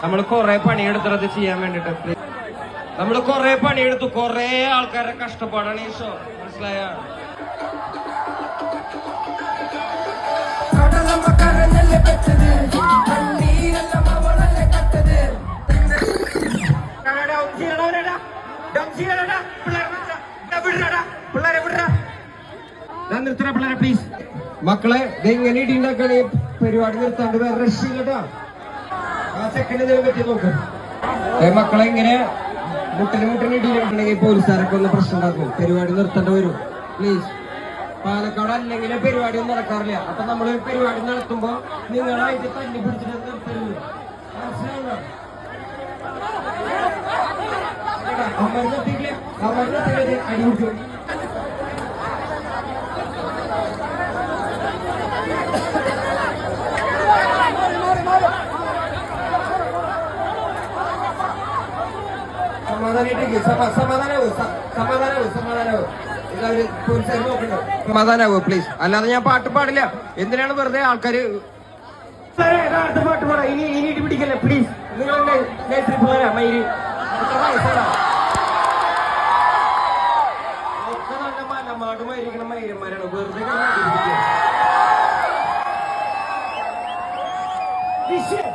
നമ്മൾ കൊറേ പണിയെടുത്തത് ചെയ്യാൻ വേണ്ടിട്ട്. നമ്മൾ കൊറേ പണിയെടുത്തു, കൊറേ ആൾക്കാരുടെ കഷ്ടപ്പാടാണ് ഈ ഷോ, മനസ്സിലായ? പ്ലീസ് മക്കളെ, ഇങ്ങനെ ഇടിണ്ടാക്കണേ, പരിപാടി നിർത്താണ്ട് വേറെ രക്ഷയില്ലട്ടാ. ആ സെക്കൻഡ് പറ്റി നോക്ക്. മക്കളെ ഇങ്ങനെ മുട്ടിന് ഇടിയിട്ടുണ്ടെങ്കിൽ പോലീസുകാരൊക്കെ ഒന്ന് പ്രശ്നം ഉണ്ടാക്കും, പരിപാടി നിർത്തേണ്ടി വരും. പ്ലീസ്, പാലക്കാട് അല്ലെങ്കിൽ പരിപാടി ഒന്നും നടക്കാറില്ല. അപ്പൊ നമ്മള് പരിപാടി നടത്തുമ്പോ നിങ്ങളായിട്ട് തല്ലി പിടിച്ചിട്ട് നിർത്തരുത്, മനസ്സിലായോ? അമർന്നത്തില്ലേ അടി പിടിച്ചു. സമാധാനാവോ പ്ലീസ്, അല്ലാതെ ഞാൻ പാട്ട് പാടില്ല. എന്തിനാണ് വെറുതെ ആൾക്കാര് പാട്ട് പാടാ? ഇനി ഇടി പിടിക്കല്ലേ പ്ലീസ്. നിങ്ങൾ മയില് ഒക്കെ നല്ല മലമാട് മയിരിക്കണ മയിലന്മാരാണ്, വെറുതെ വിഷയം